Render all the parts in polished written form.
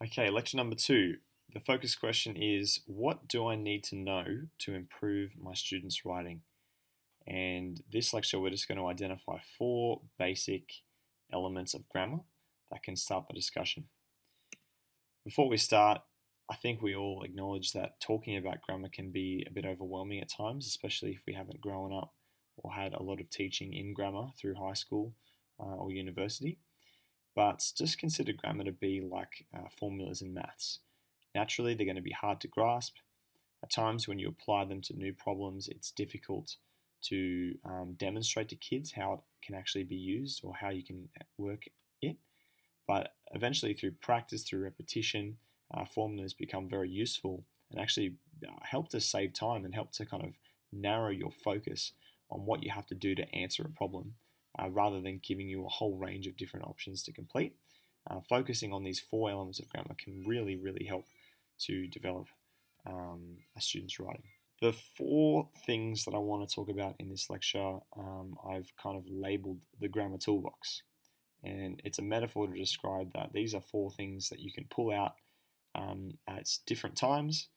Okay, lecture number 2. The focus question is, what do I need to know to improve my students' writing? And this lecture, we're just going to identify 4 basic elements of grammar that can start the discussion. Before we start, I think we all acknowledge that talking about grammar can be a bit overwhelming at times, especially if we haven't grown up or had a lot of teaching in grammar through high school or university. But just consider grammar to be like formulas in maths. Naturally, they're going to be hard to grasp. At times when you apply them to new problems, it's difficult to demonstrate to kids how it can actually be used or how you can work it. But eventually, through practice, through repetition, formulas become very useful and actually help to save time and help to kind of narrow your focus on what you have to do to answer a problem. Rather than giving you a whole range of different options to complete. Focusing on these 4 elements of grammar can really help to develop a student's writing. The 4 things that I want to talk about in this lecture, I've kind of labeled the Grammar Toolbox. And it's a metaphor to describe that these are 4 things that you can pull out at different times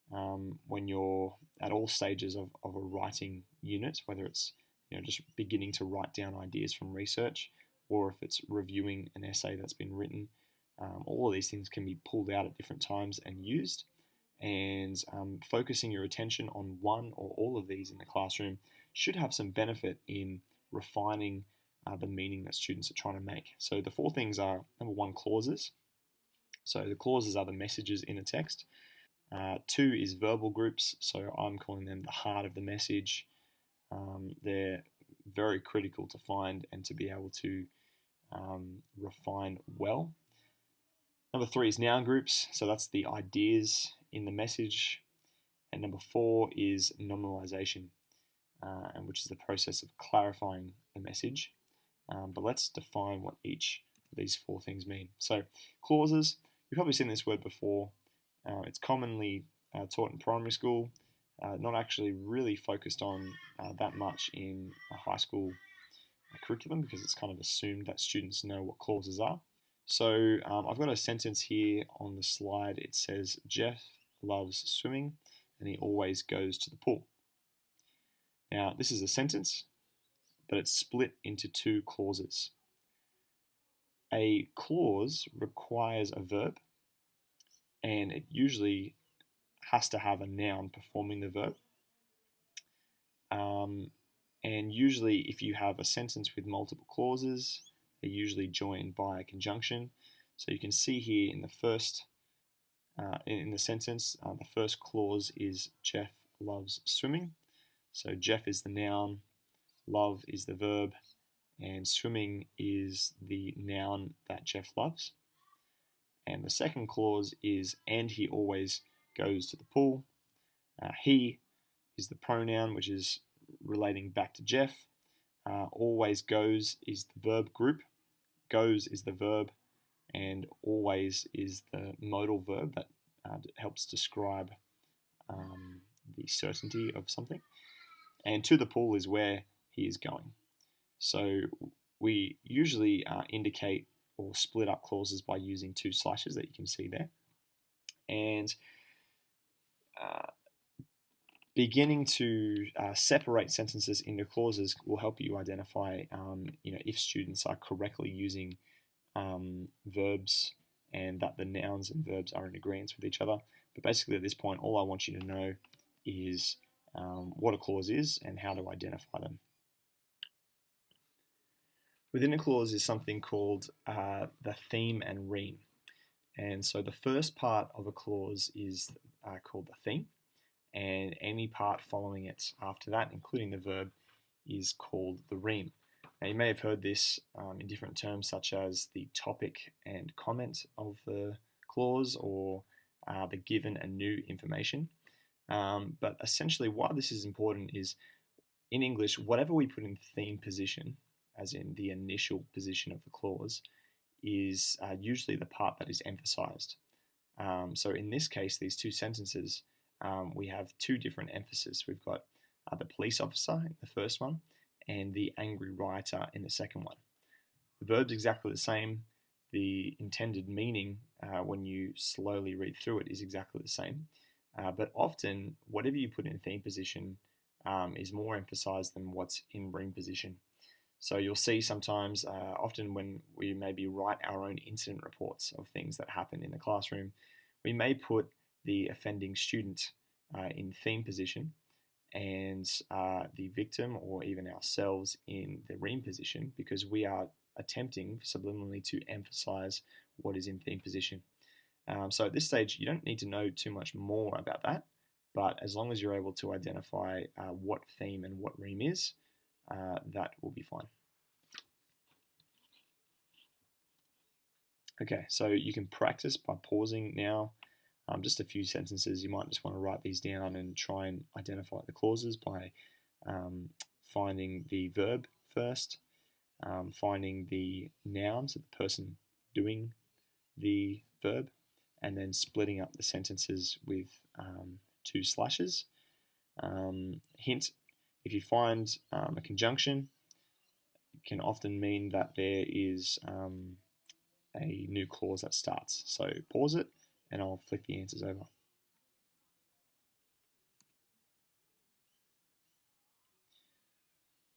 when you're at all stages of a writing unit, whether it's just beginning to write down ideas from research, or if it's reviewing an essay that's been written. All of these things can be pulled out at different times and used, and focusing your attention on one or all of these in the classroom should have some benefit in refining the meaning that students are trying to make. So the 4 things are, number 1, clauses. So the clauses are the messages in a text. 2 is verbal groups, so I'm calling them the heart of the message. They're very critical to find and to be able to refine well. Number 3 is noun groups, so that's the ideas in the message. And number 4 is nominalisation, and which is the process of clarifying the message. But let's define what each of these 4 things mean. So clauses, you've probably seen this word before. It's commonly taught in primary school. Not actually really focused on that much in a high school curriculum because it's kind of assumed that students know what clauses are. So I've got a sentence here on the slide. It says, Jeff loves swimming and he always goes to the pool. Now, this is a sentence, but it's split into 2 clauses. A clause requires a verb, and it usually has to have a noun performing the verb. And usually if you have a sentence with multiple clauses, they're usually joined by a conjunction. So you can see here in the first, in the sentence, the first clause is Jeff loves swimming. So Jeff is the noun, love is the verb, and swimming is the noun that Jeff loves. And the second clause is, and he always goes to the pool. He is the pronoun, which is relating back to Jeff. Always goes is the verb group. Goes is the verb, and always is the modal verb that helps describe the certainty of something. And to the pool is where he is going. So we usually indicate or split up clauses by using 2 slashes that you can see there. And beginning to separate sentences into clauses will help you identify if students are correctly using verbs and that the nouns and verbs are in agreement with each other. But basically at this point, all I want you to know is what a clause is and how to identify them. Within a clause is something called the theme and ream. And so the first part of a clause is called the theme, and any part following it after that, including the verb, is called the ream. Now you may have heard this in different terms such as the topic and comment of the clause or the given and new information. But essentially why this is important is in English, whatever we put in theme position, as in the initial position of the clause, is usually the part that is emphasized. So in this case, these 2 sentences, we have 2 different emphasis. We've got the police officer in the first one and the angry writer in the second one. The verb's exactly the same. the intended meaning when you slowly read through it is exactly the same. But often, whatever you put in theme position is more emphasized than what's in ream position. So you'll see sometimes, often when we maybe write our own incident reports of things that happen in the classroom, we may put the offending student in theme position and the victim or even ourselves in the ream position, because we are attempting subliminally to emphasize what is in theme position. So at this stage, you don't need to know too much more about that, but as long as you're able to identify what theme and what ream is, that will be fine. Okay, so you can practice by pausing now. Just a few sentences. You might just want to write these down and try and identify the clauses by finding the verb first, finding the noun, so the person doing the verb, and then splitting up the sentences with 2 slashes. Hint, if you find a conjunction, it can often mean that there is a new clause that starts. So pause it and I'll flick the answers over.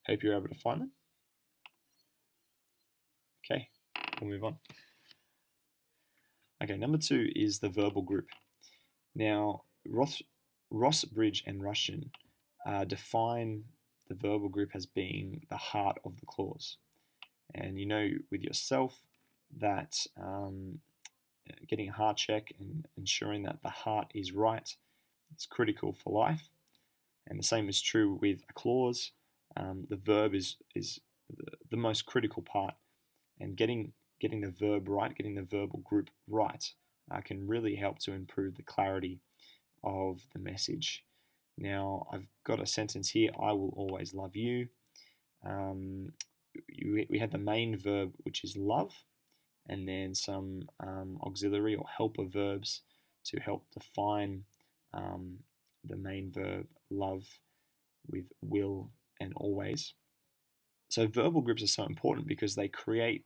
Hope you're able to find them. Okay, we'll move on. Okay, number 2 is the verbal group. Now, Ross, Bridge, and Rushton define the verbal group as being the heart of the clause. And you know with yourself that getting a heart check and ensuring that the heart is right is critical for life. And the same is true with a clause. The verb is the most critical part, and getting the verb right, getting the verbal group right, can really help to improve the clarity of the message. Now, I've got a sentence here, I will always love you. We had the main verb, which is love, and then some auxiliary or helper verbs to help define the main verb, love, with will and always. So verbal groups are so important because they create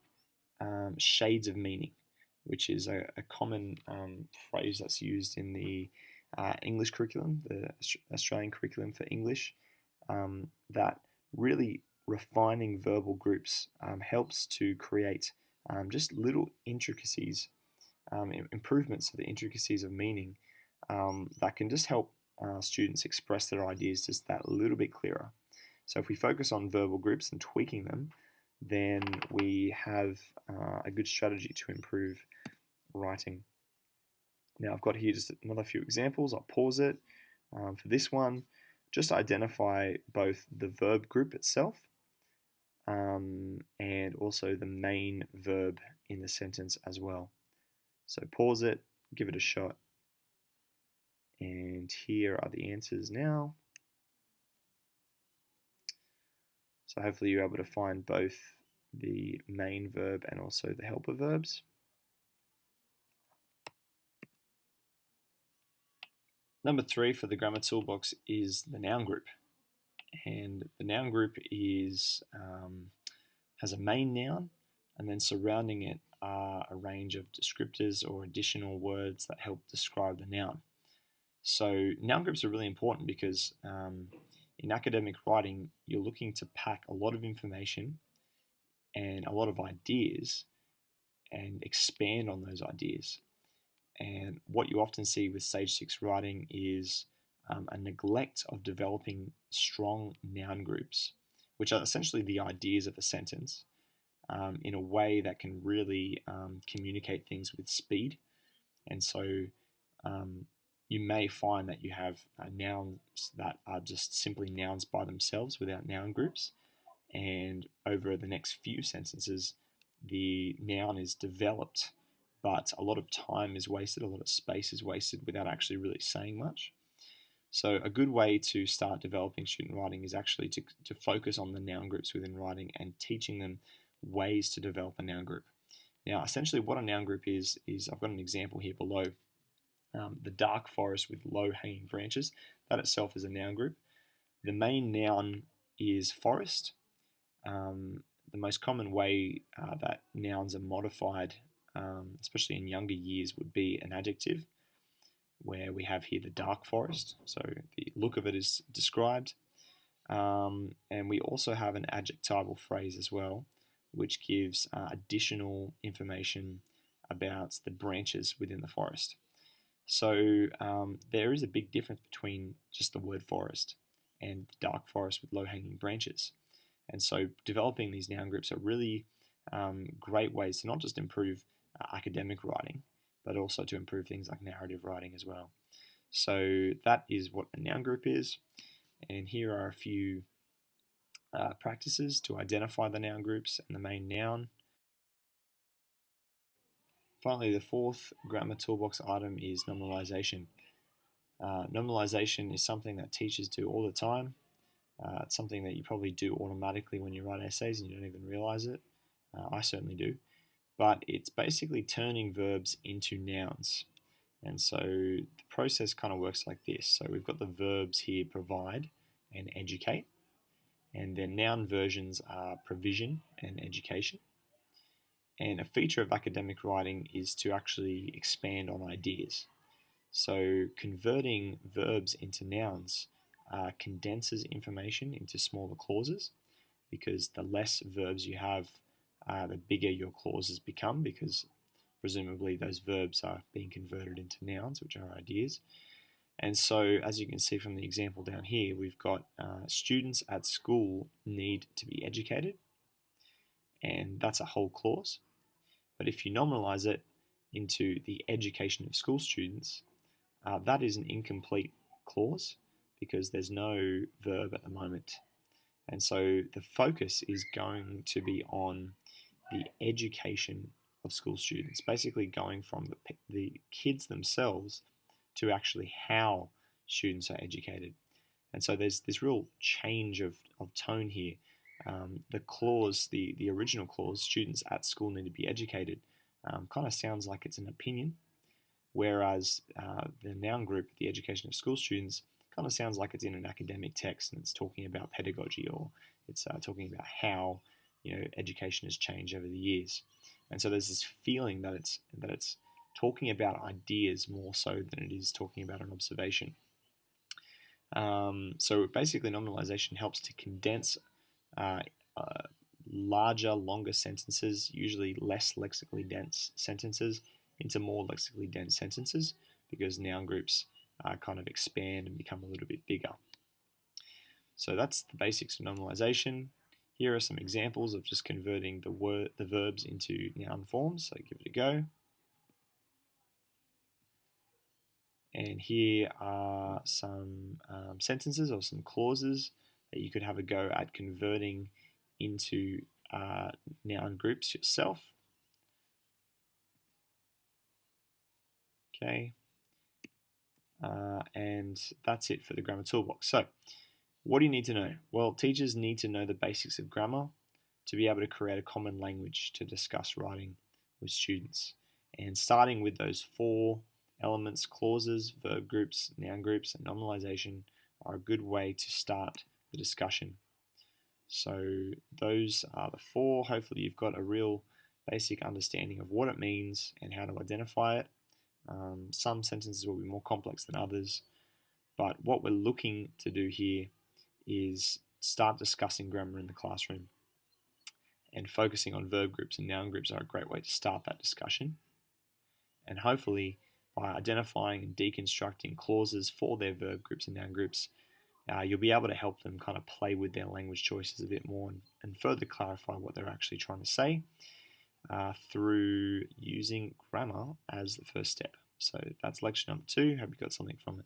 shades of meaning, which is a common phrase that's used in the English curriculum, the Australian curriculum for English, that really refining verbal groups helps to create just little intricacies, improvements of the intricacies of meaning that can just help students express their ideas just that little bit clearer. So if we focus on verbal groups and tweaking them, then we have a good strategy to improve writing. Now I've got here just another few examples. I'll pause it. For this one, just identify both the verb group itself and also the main verb in the sentence as well. So pause it, give it a shot, and here are the answers now. So hopefully you're able to find both the main verb and also the helper verbs. Number 3 for the Grammar Toolbox is the noun group. And the noun group is has a main noun, and then surrounding it are a range of descriptors or additional words that help describe the noun. So noun groups are really important because in academic writing, you're looking to pack a lot of information and a lot of ideas and expand on those ideas. And what you often see with Stage 6 writing is a neglect of developing strong noun groups, which are essentially the ideas of a sentence, in a way that can really communicate things with speed. And so you may find that you have nouns that are just simply nouns by themselves without noun groups. And over the next few sentences, the noun is developed, but a lot of time is wasted, a lot of space is wasted without actually really saying much. So a good way to start developing student writing is actually to focus on the noun groups within writing and teaching them ways to develop a noun group. Now, essentially what a noun group is I've got an example here below. The dark forest with low-hanging branches, that itself is a noun group. The main noun is forest. The most common way that nouns are modified especially in younger years, would be an adjective, where we have here the dark forest. So the look of it is described. And we also have an adjectival phrase as well, which gives additional information about the branches within the forest. So there is a big difference between just the word forest and the dark forest with low-hanging branches. And so developing these noun groups are really great ways to not just improve academic writing, but also to improve things like narrative writing as well. So that is what a noun group is. And here are a few practices to identify the noun groups and the main noun. Finally, the fourth Grammar Toolbox item is nominalisation. Normalization is something that teachers do all the time. It's something that you probably do automatically when you write essays and you don't even realize it. I certainly do. But it's basically turning verbs into nouns. And so the process kind of works like this. So we've got the verbs here, provide and educate. And their noun versions are provision and education. And a feature of academic writing is to actually expand on ideas. So converting verbs into nouns condenses information into smaller clauses, because the less verbs you have, the bigger your clauses become, because presumably those verbs are being converted into nouns, which are ideas. And so, as you can see from the example down here, we've got students at school need to be educated, and that's a whole clause. But if you normalize it into the education of school students, that is an incomplete clause because there's no verb at the moment. And so the focus is going to be on the education of school students, basically going from the kids themselves to actually how students are educated. And so there's this real change of tone here. The clause, the original clause, students at school need to be educated, kind of sounds like it's an opinion, whereas the noun group, the education of school students, kind of sounds like it's in an academic text and it's talking about pedagogy, or it's talking about how education has changed over the years. And so there's this feeling that it's talking about ideas more so than it is talking about an observation. So basically, nominalization helps to condense larger, longer sentences, usually less lexically dense sentences, into more lexically dense sentences, because noun groups kind of expand and become a little bit bigger. So that's the basics of nominalization. Here are some examples of just converting the verbs into noun forms, so give it a go. And here are some sentences or some clauses that you could have a go at converting into noun groups yourself. Okay, and that's it for the Grammar Toolbox. So, what do you need to know? Well, teachers need to know the basics of grammar to be able to create a common language to discuss writing with students. And starting with those 4 elements, clauses, verb groups, noun groups, and nominalization are a good way to start the discussion. So those are the 4. Hopefully you've got a real basic understanding of what it means and how to identify it. Some sentences will be more complex than others, but what we're looking to do here is start discussing grammar in the classroom, and focusing on verb groups and noun groups are a great way to start that discussion. And hopefully by identifying and deconstructing clauses for their verb groups and noun groups, you'll be able to help them kind of play with their language choices a bit more and further clarify what they're actually trying to say through using grammar as the first step. So that's lecture number 2. Hope you got something from it.